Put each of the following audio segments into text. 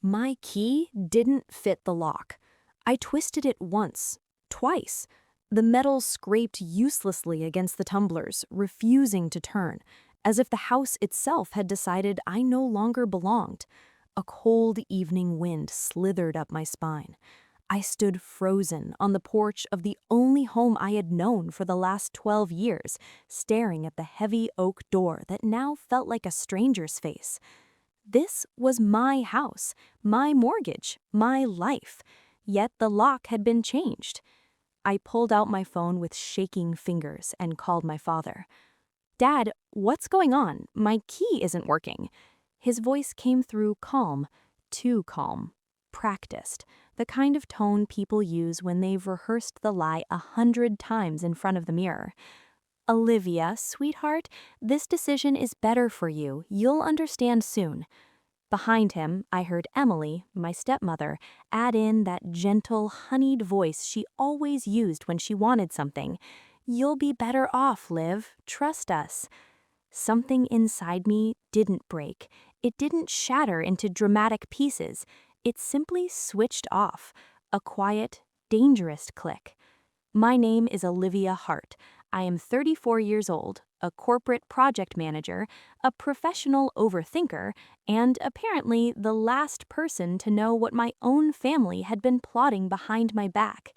My key didn't fit the lock. I twisted it once, twice. The metal scraped uselessly against the tumblers, refusing to turn, as if the house itself had decided I no longer belonged. A cold evening wind slithered up my spine. I stood frozen on the porch of the only home I had known for the last 12 years, staring at the heavy oak door that now felt like a stranger's face. This was my house, my mortgage, my life, yet the lock had been changed. I pulled out my phone with shaking fingers and called my father. "Dad, what's going on? My key isn't working." His voice came through calm, too calm, practiced, the kind of tone people use when they've rehearsed the lie 100 times in front of the mirror. "Olivia, sweetheart, this decision is better for you. You'll understand soon." Behind him, I heard Emily, my stepmother, add in that gentle, honeyed voice she always used when she wanted something. "You'll be better off, Liv. Trust us." Something inside me didn't break. It didn't shatter into dramatic pieces. It simply switched off, a quiet, dangerous click. My name is Olivia Hart. I am 34 years old, a corporate project manager, a professional overthinker, and apparently the last person to know what my own family had been plotting behind my back.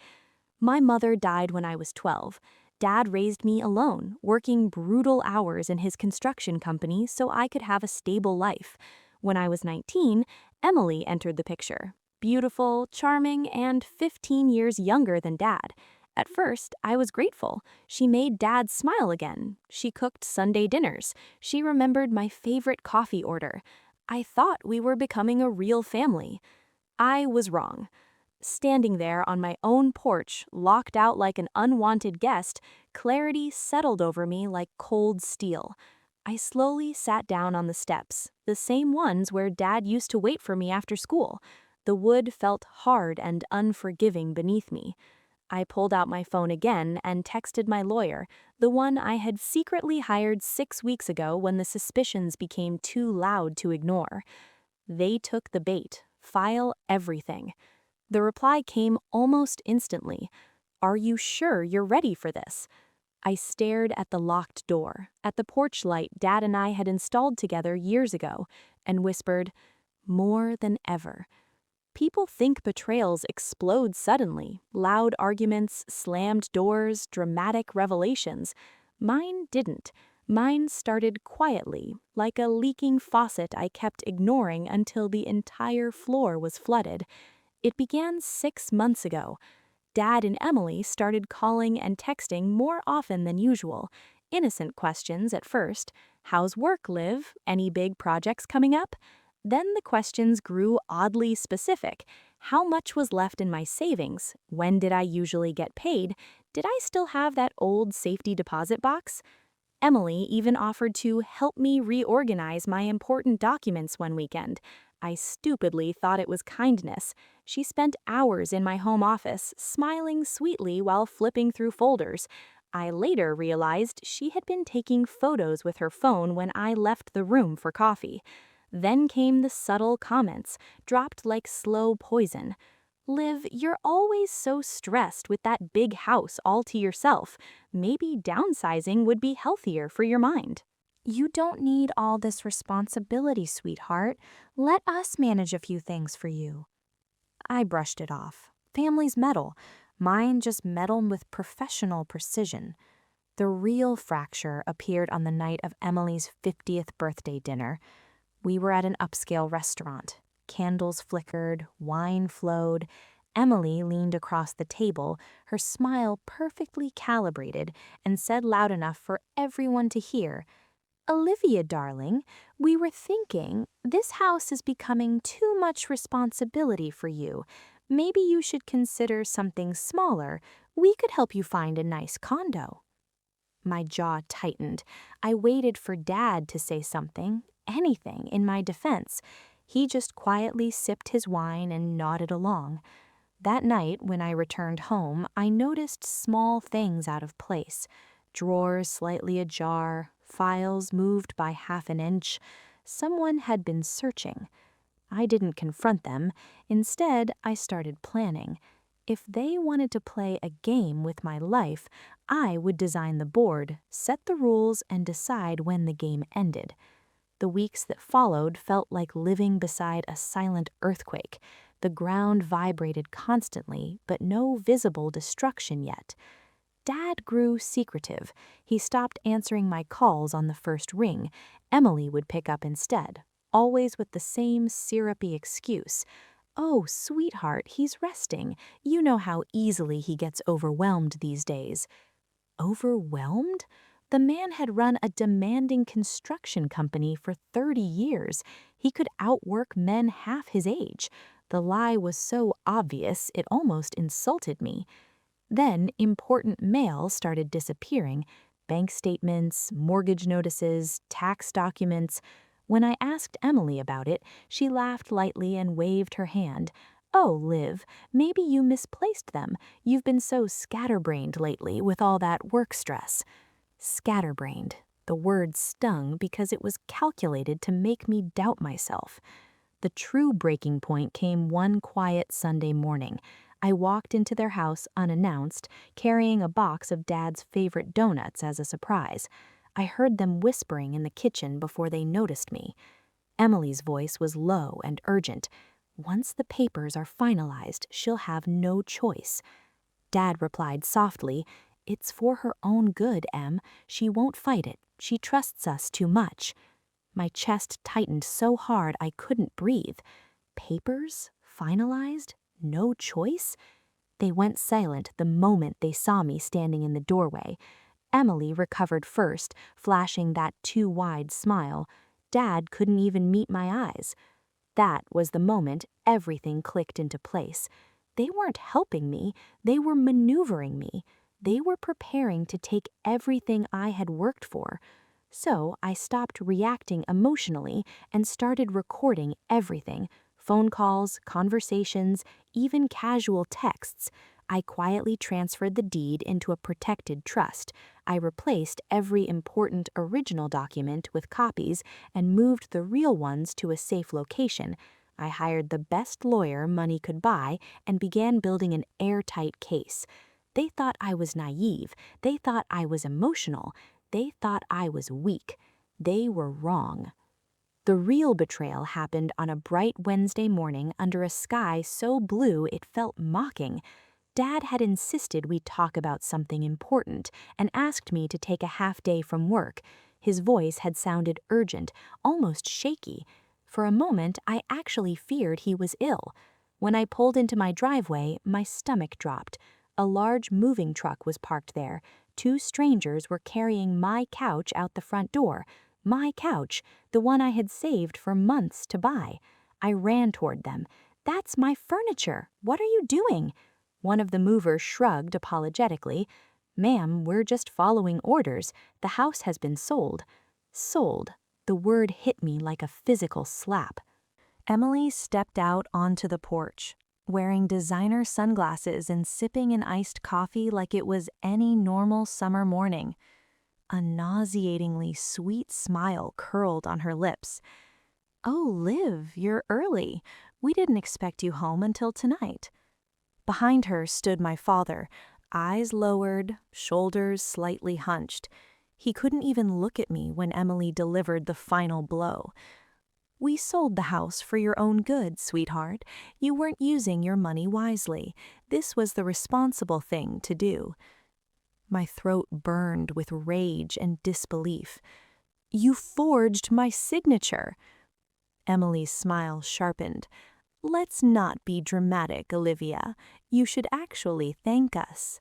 My mother died when I was 12. Dad raised me alone, working brutal hours in his construction company so I could have a stable life. When I was 19, Emily entered the picture. Beautiful, charming, and 15 years younger than Dad. At first, I was grateful. She made Dad smile again. She cooked Sunday dinners. She remembered my favorite coffee order. I thought we were becoming a real family. I was wrong. Standing there on my own porch, locked out like an unwanted guest, clarity settled over me like cold steel. I slowly sat down on the steps, the same ones where Dad used to wait for me after school. The wood felt hard and unforgiving beneath me. I pulled out my phone again and texted my lawyer, the one I had secretly hired 6 weeks ago when the suspicions became too loud to ignore. They took the bait. File everything. The reply came almost instantly. "Are you sure you're ready for this?" I stared at the locked door, at the porch light Dad and I had installed together years ago, and whispered, "More than ever." People think betrayals explode suddenly, loud arguments, slammed doors, dramatic revelations. Mine didn't. Mine started quietly, like a leaking faucet I kept ignoring until the entire floor was flooded. It began 6 months ago. Dad and Emily started calling and texting more often than usual. Innocent questions at first. "How's work, Liv? Any big projects coming up?" Then the questions grew oddly specific. How much was left in my savings? When did I usually get paid? Did I still have that old safety deposit box? Emily even offered to help me reorganize my important documents one weekend. I stupidly thought it was kindness. She spent hours in my home office, smiling sweetly while flipping through folders. I later realized she had been taking photos with her phone when I left the room for coffee. Then came the subtle comments, dropped like slow poison. "Liv, you're always so stressed with that big house all to yourself. Maybe downsizing would be healthier for your mind." You don't need all this responsibility, sweetheart. Let us manage a few things for you. I brushed it off. Families meddle. Mine just meddled with professional precision. The real fracture appeared on the night of Emily's 50th birthday dinner. We were at an upscale restaurant. Candles flickered, wine flowed. Emily leaned across the table, her smile perfectly calibrated, and said loud enough for everyone to hear, "Olivia, darling, we were thinking this house is becoming too much responsibility for you. Maybe you should consider something smaller. We could help you find a nice condo." My jaw tightened. I waited for Dad to say something, anything, in my defense. He just quietly sipped his wine and nodded along. That night, when I returned home, I noticed small things out of place. Drawers slightly ajar, files moved by half an inch. Someone had been searching. I didn't confront them. Instead, I started planning. If they wanted to play a game with my life, I would design the board, set the rules, and decide when the game ended. The weeks that followed felt like living beside a silent earthquake. The ground vibrated constantly, but no visible destruction yet. Dad grew secretive. He stopped answering my calls on the first ring. Emily would pick up instead, always with the same syrupy excuse. "Oh, sweetheart, he's resting. You know how easily he gets overwhelmed these days." Overwhelmed? The man had run a demanding construction company for 30 years. He could outwork men half his age. The lie was so obvious it almost insulted me. Then important mail started disappearing: bank statements, mortgage notices, tax documents. When I asked Emily about it, she laughed lightly and waved her hand. "Oh, Liv, maybe you misplaced them. You've been so scatterbrained lately with all that work stress." Scatterbrained. The word stung because it was calculated to make me doubt myself. The true breaking point came one quiet Sunday morning. I walked into their house unannounced, carrying a box of Dad's favorite donuts as a surprise. I heard them whispering in the kitchen before they noticed me. Emily's voice was low and urgent. "Once the papers are finalized, she'll have no choice." Dad replied softly, "It's for her own good, Em. She won't fight it. She trusts us too much." My chest tightened so hard I couldn't breathe. Papers? Finalized? No choice? They went silent the moment they saw me standing in the doorway. Emily recovered first, flashing that too wide smile. Dad couldn't even meet my eyes. That was the moment everything clicked into place. They weren't helping me, they were maneuvering me. They were preparing to take everything I had worked for. So I stopped reacting emotionally and started recording everything: phone calls, conversations, even casual texts. I quietly transferred the deed into a protected trust. I replaced every important original document with copies and moved the real ones to a safe location. I hired the best lawyer money could buy and began building an airtight case. They thought I was naive. They thought I was emotional. They thought I was weak. They were wrong. The real betrayal happened on a bright Wednesday morning under a sky so blue it felt mocking. Dad had insisted we talk about something important and asked me to take a half day from work. His voice had sounded urgent, almost shaky. For a moment, I actually feared he was ill. When I pulled into my driveway, my stomach dropped. A large moving truck was parked there. Two strangers were carrying my couch out the front door. My couch, the one I had saved for months to buy. I ran toward them. "That's my furniture. What are you doing?" One of the movers shrugged apologetically. "Ma'am, we're just following orders. The house has been sold." Sold. The word hit me like a physical slap. Emily stepped out onto the porch, wearing designer sunglasses and sipping an iced coffee like it was any normal summer morning. A nauseatingly sweet smile curled on her lips. "Oh, Liv, you're early. We didn't expect you home until tonight." Behind her stood my father, eyes lowered, shoulders slightly hunched. He couldn't even look at me when Emily delivered the final blow. "We sold the house for your own good, sweetheart. You weren't using your money wisely. This was the responsible thing to do." My throat burned with rage and disbelief. "You forged my signature." Emily's smile sharpened. "Let's not be dramatic, Olivia. You should actually thank us."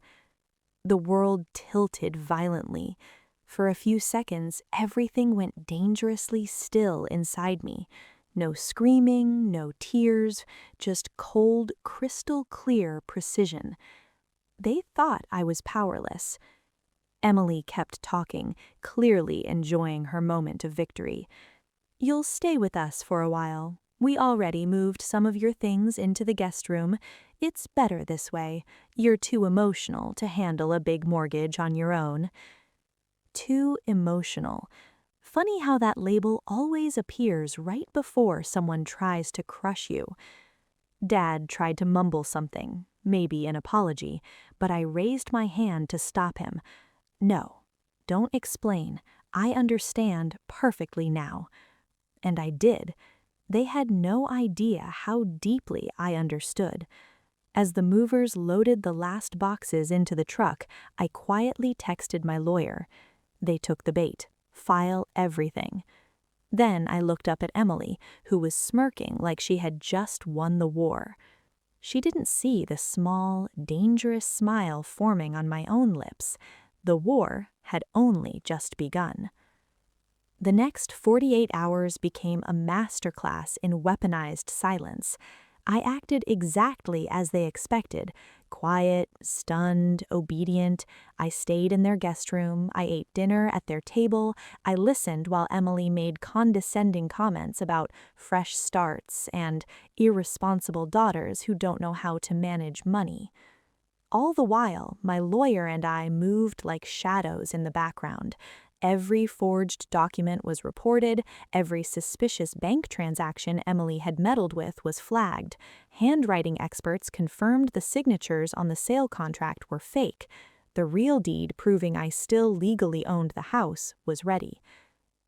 The world tilted violently. For a few seconds, everything went dangerously still inside me. No screaming, no tears, just cold, crystal clear precision. They thought I was powerless. Emily kept talking, clearly enjoying her moment of victory. "You'll stay with us for a while. We already moved some of your things into the guest room. It's better this way. You're too emotional to handle a big mortgage on your own." Too emotional. Funny how that label always appears right before someone tries to crush you. Dad tried to mumble something, maybe an apology, but I raised my hand to stop him. No, don't explain. I understand perfectly now. And I did. They had no idea how deeply I understood. As the movers loaded the last boxes into the truck, I quietly texted my lawyer. They took the bait. File everything. Then I looked up at Emily, who was smirking like she had just won the war. She didn't see the small, dangerous smile forming on my own lips. The war had only just begun. The next 48 hours became a masterclass in weaponized silence. I acted exactly as they expected. Quiet, stunned, obedient. I stayed in their guest room. I ate dinner at their table. I listened while Emily made condescending comments about fresh starts and irresponsible daughters who don't know how to manage money. All the while, my lawyer and I moved like shadows in the background. Every forged document was reported, every suspicious bank transaction Emily had meddled with was flagged. Handwriting experts confirmed the signatures on the sale contract were fake. The real deed proving I still legally owned the house was ready.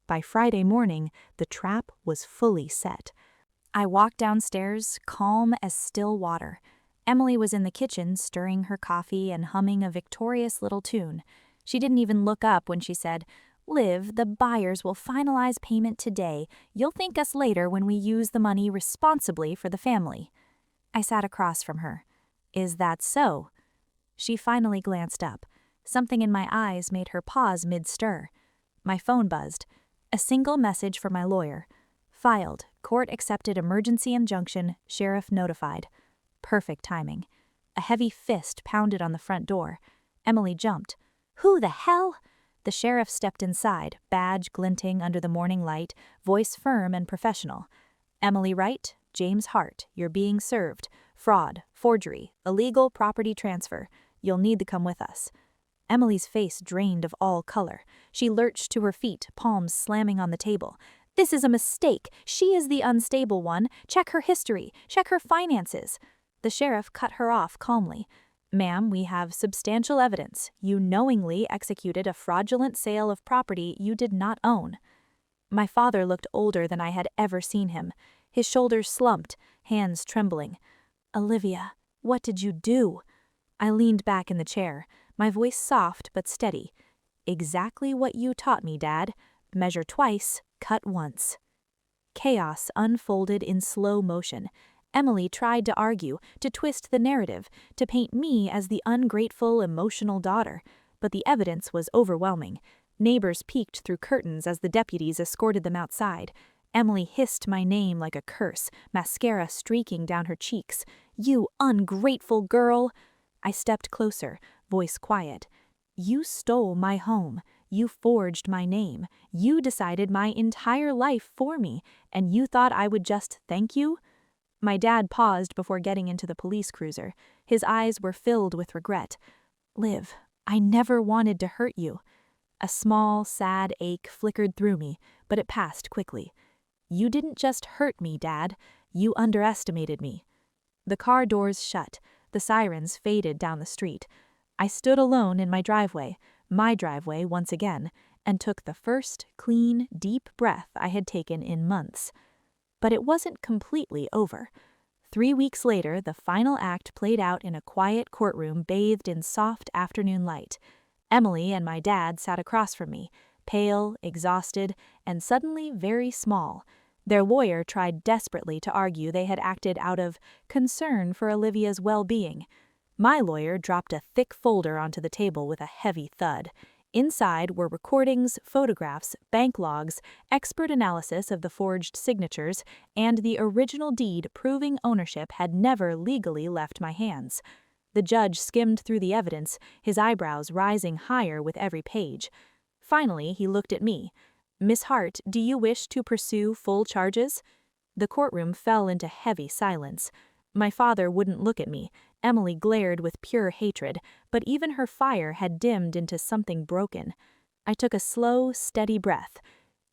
By Friday morning, the trap was fully set. I walked downstairs, calm as still water. Emily was in the kitchen, stirring her coffee and humming a victorious little tune. She didn't even look up when she said, "Liv, the buyers will finalize payment today. You'll thank us later when we use the money responsibly for the family." I sat across from her. "Is that so?" She finally glanced up. Something in my eyes made her pause mid-stir. My phone buzzed. A single message from my lawyer. Filed. Court accepted emergency injunction. Sheriff notified. Perfect timing. A heavy fist pounded on the front door. Emily jumped. "Who the hell?" The sheriff stepped inside, badge glinting under the morning light, voice firm and professional. "Emily Wright, James Hart, you're being served. Fraud, forgery, illegal property transfer. You'll need to come with us." Emily's face drained of all color. She lurched to her feet, palms slamming on the table. "This is a mistake. She is the unstable one. Check her history. Check her finances." The sheriff cut her off calmly. "Ma'am, we have substantial evidence. You knowingly executed a fraudulent sale of property you did not own." My father looked older than I had ever seen him. His shoulders slumped, hands trembling. "Olivia, what did you do?" I leaned back in the chair, my voice soft but steady. "Exactly what you taught me, Dad. Measure twice, cut once." Chaos unfolded in slow motion. Emily tried to argue, to twist the narrative, to paint me as the ungrateful, emotional daughter, but the evidence was overwhelming. Neighbors peeked through curtains as the deputies escorted them outside. Emily hissed my name like a curse, mascara streaking down her cheeks. "You ungrateful girl!" I stepped closer, voice quiet. "You stole my home. You forged my name. You decided my entire life for me, and you thought I would just thank you?" My dad paused before getting into the police cruiser. His eyes were filled with regret. "Liv, I never wanted to hurt you." A small, sad ache flickered through me, but it passed quickly. "You didn't just hurt me, Dad. You underestimated me." The car doors shut. The sirens faded down the street. I stood alone in my driveway once again, and took the first clean, deep breath I had taken in months. But it wasn't completely over. 3 weeks later, the final act played out in a quiet courtroom bathed in soft afternoon light. Emily and my dad sat across from me, pale, exhausted, and suddenly very small. Their lawyer tried desperately to argue they had acted out of concern for Olivia's well-being. My lawyer dropped a thick folder onto the table with a heavy thud. Inside were recordings, photographs, bank logs, expert analysis of the forged signatures, and the original deed proving ownership had never legally left my hands. The judge skimmed through the evidence, his eyebrows rising higher with every page. Finally, he looked at me. "Miss Hart, do you wish to pursue full charges?" The courtroom fell into heavy silence. My father wouldn't look at me. Emily glared with pure hatred, but even her fire had dimmed into something broken. I took a slow, steady breath.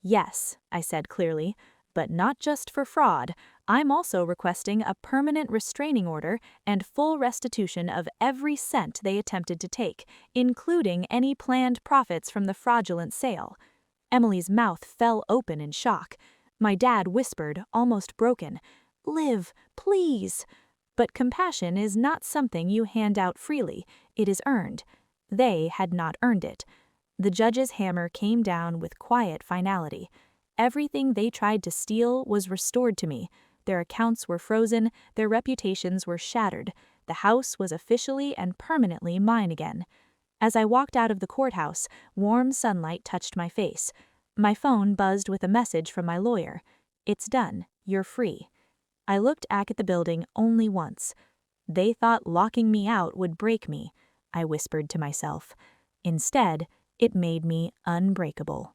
Yes, I said clearly, but not just for fraud. I'm also requesting a permanent restraining order and full restitution of every cent they attempted to take, including any planned profits from the fraudulent sale. Emily's mouth fell open in shock. My dad whispered, almost broken, "Liv, please." But compassion is not something you hand out freely. It is earned. They had not earned it. The judge's hammer came down with quiet finality. Everything they tried to steal was restored to me. Their accounts were frozen, their reputations were shattered. The house was officially and permanently mine again. As I walked out of the courthouse, warm sunlight touched my face. My phone buzzed with a message from my lawyer. "It's done. You're free." I looked back at the building only once. They thought locking me out would break me, I whispered to myself. Instead, it made me unbreakable.